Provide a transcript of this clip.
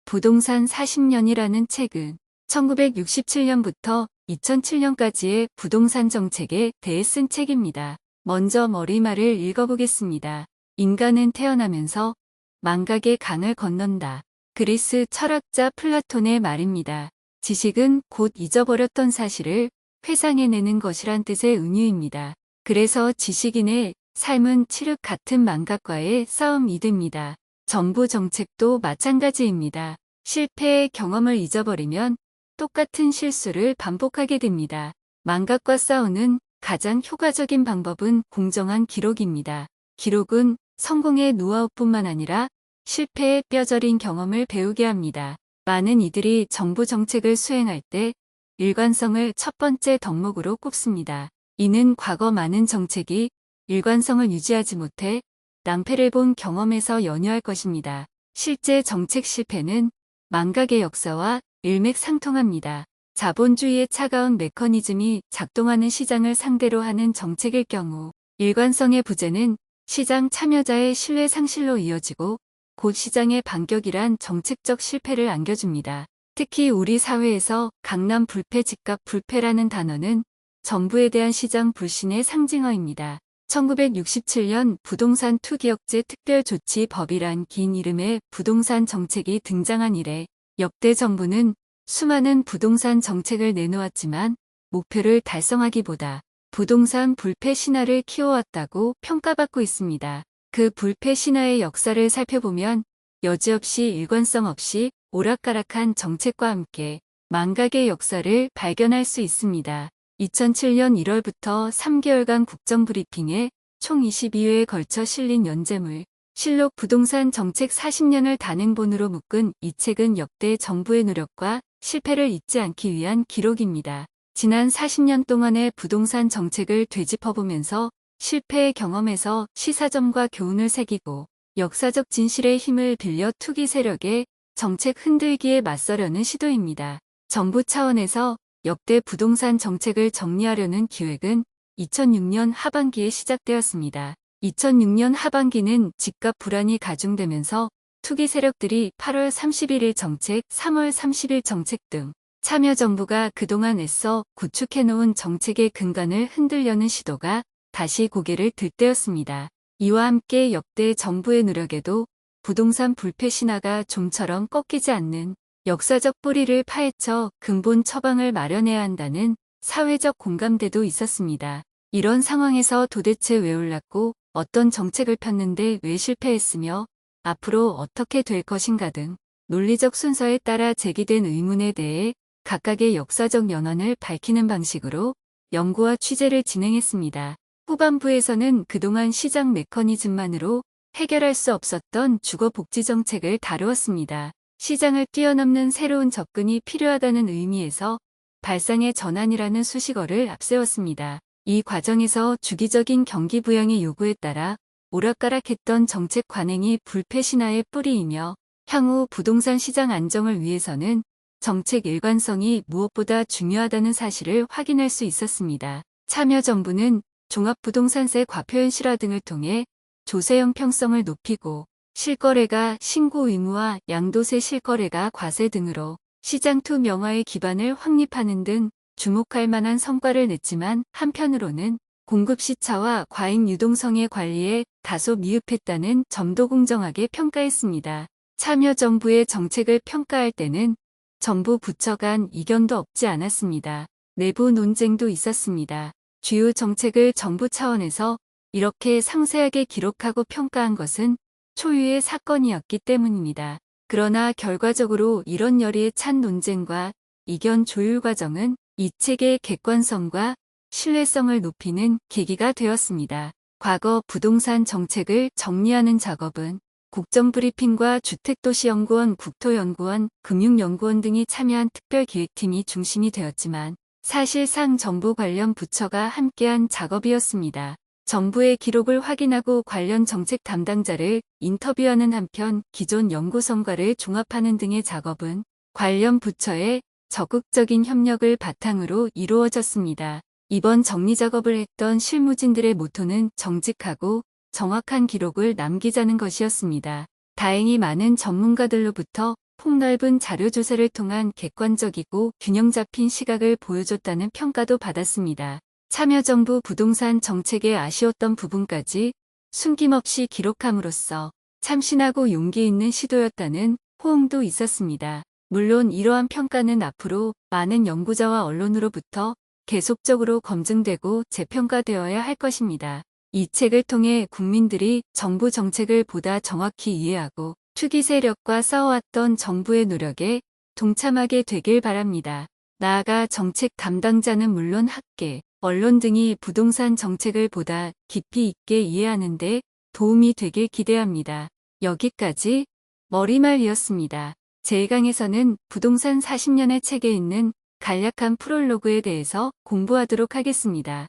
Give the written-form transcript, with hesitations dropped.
부동산 40년이라는 책은 1967년부터 2007년까지의 부동산 정책에 대해 쓴 책입니다. 먼저 머리말을 읽어보겠습니다. 인간은 태어나면서 망각의 강을 건넌다. 그리스 철학자 플라톤의 말입니다. 지식은 곧 잊어버렸던 사실을 회상해내는 것이란 뜻의 은유입니다. 그래서 지식인의 삶은 칠흑 같은 망각과의 싸움이 됩니다. 정부 정책도 마찬가지입니다. 실패의 경험을 잊어버리면 똑같은 실수를 반복하게 됩니다. 망각과 싸우는 가장 효과적인 방법은 공정한 기록입니다. 기록은 성공의 노하우뿐만 아니라 실패의 뼈저린 경험을 배우게 합니다. 많은 이들이 정부 정책을 수행할 때 일관성을 첫 번째 덕목으로 꼽습니다. 이는 과거 많은 정책이 일관성을 유지하지 못해 낭패를 본 경험에서 연유할 것입니다. 실제 정책 실패는 망각의 역사와 일맥상통합니다. 자본주의의 차가운 메커니즘이 작동하는 시장을 상대로 하는 정책일 경우 일관성의 부재는 시장 참여자의 신뢰 상실로 이어지고 곧 시장의 반격이란 정책적 실패를 안겨줍니다. 특히 우리 사회에서 강남 불패 집값 불패라는 단어는 정부에 대한 시장 불신의 상징어입니다. 1967년 부동산 투기억제 특별조치법이란 긴 이름의 부동산 정책이 등장한 이래 역대 정부는 수많은 부동산 정책을 내놓았지만 목표를 달성하기보다 부동산 불패 신화를 키워왔다고 평가받고 있습니다. 그 불패 신화의 역사를 살펴보면 여지없이 일관성 없이 오락가락한 정책과 함께 망각의 역사를 발견할 수 있습니다. 2007년 1월부터 3개월간 국정브리핑에 총 22회에 걸쳐 실린 연재물 실록 부동산 정책 40년을 단행본으로 묶은 이 책은 역대 정부의 노력과 실패를 잊지 않기 위한 기록입니다. 지난 40년 동안의 부동산 정책을 되짚어보면서 실패의 경험에서 시사점과 교훈을 새기고 역사적 진실의 힘을 빌려 투기 세력의 정책 흔들기에 맞서려는 시도입니다. 정부 차원에서 역대 부동산 정책을 정리하려는 기획은 2006년 하반기에 시작되었습니다. 2006년 하반기는 집값 불안이 가중되면서 투기 세력들이 8월 31일 정책, 3월 30일 정책 등 참여정부가 그동안 애써 구축해놓은 정책의 근간을 흔들려는 시도가 다시 고개를 들 때였습니다. 이와 함께 역대 정부의 노력에도 부동산 불패 신화가 좀처럼 꺾이지 않는 역사적 뿌리를 파헤쳐 근본 처방을 마련해야 한다는 사회적 공감대도 있었습니다. 이런 상황에서 도대체 왜 올랐고 어떤 정책을 폈는데 왜 실패했으며 앞으로 어떻게 될 것인가 등 논리적 순서에 따라 제기된 의문에 대해 각각의 역사적 연원을 밝히는 방식으로 연구와 취재를 진행했습니다. 후반부에서는 그동안 시장 메커니즘만으로 해결할 수 없었던 주거복지 정책을 다루었습니다. 시장을 뛰어넘는 새로운 접근이 필요하다는 의미에서 발상의 전환이라는 수식어를 앞세웠습니다. 이 과정에서 주기적인 경기 부양의 요구에 따라 오락가락했던 정책 관행이 불패 신화의 뿌리이며 향후 부동산 시장 안정을 위해서는 정책 일관성이 무엇보다 중요하다는 사실을 확인할 수 있었습니다. 참여정부는 종합부동산세 과표현실화 등을 통해 조세 형평성을 높이고 실거래가 신고 의무화, 양도세 실거래가 과세 등으로 시장 투명화의 기반을 확립하는 등 주목할 만한 성과를 냈지만 한편으로는 공급 시차와 과잉 유동성의 관리에 다소 미흡했다는 점도 공정하게 평가했습니다. 참여정부의 정책을 평가할 때는 정부 부처 간 이견도 없지 않았습니다. 내부 논쟁도 있었습니다. 주요 정책을 정부 차원에서 이렇게 상세하게 기록하고 평가한 것은 초유의 사건이었기 때문입니다. 그러나 결과적으로 이런 열의에 찬 논쟁과 이견 조율 과정은 이 책의 객관성과 신뢰성을 높이는 계기가 되었습니다. 과거 부동산 정책을 정리하는 작업은 국정브리핑과 주택도시연구원, 국토연구원, 금융연구원 등이 참여한 특별기획팀이 중심이 되었지만 사실상 정부 관련 부처가 함께한 작업이었습니다. 정부의 기록을 확인하고 관련 정책 담당자를 인터뷰하는 한편 기존 연구 성과를 종합하는 등의 작업은 관련 부처의 적극적인 협력을 바탕으로 이루어졌습니다. 이번 정리 작업을 했던 실무진들의 모토는 정직하고 정확한 기록을 남기자는 것이었습니다. 다행히 많은 전문가들로부터 폭넓은 자료조사를 통한 객관적이고 균형 잡힌 시각을 보여줬다는 평가도 받았습니다. 참여정부 부동산 정책에 아쉬웠던 부분까지 숨김없이 기록함으로써 참신하고 용기 있는 시도였다는 호응도 있었습니다. 물론 이러한 평가는 앞으로 많은 연구자와 언론으로부터 계속적으로 검증되고 재평가되어야 할 것입니다. 이 책을 통해 국민들이 정부 정책을 보다 정확히 이해하고 투기 세력과 싸워왔던 정부의 노력에 동참하게 되길 바랍니다. 나아가 정책 담당자는 물론 학계, 언론 등이 부동산 정책을 보다 깊이 있게 이해하는 데 도움이 되길 기대합니다. 여기까지 머리말이었습니다. 제1강에서는 부동산 40년의 책에 있는 간략한 프롤로그에 대해서 공부하도록 하겠습니다.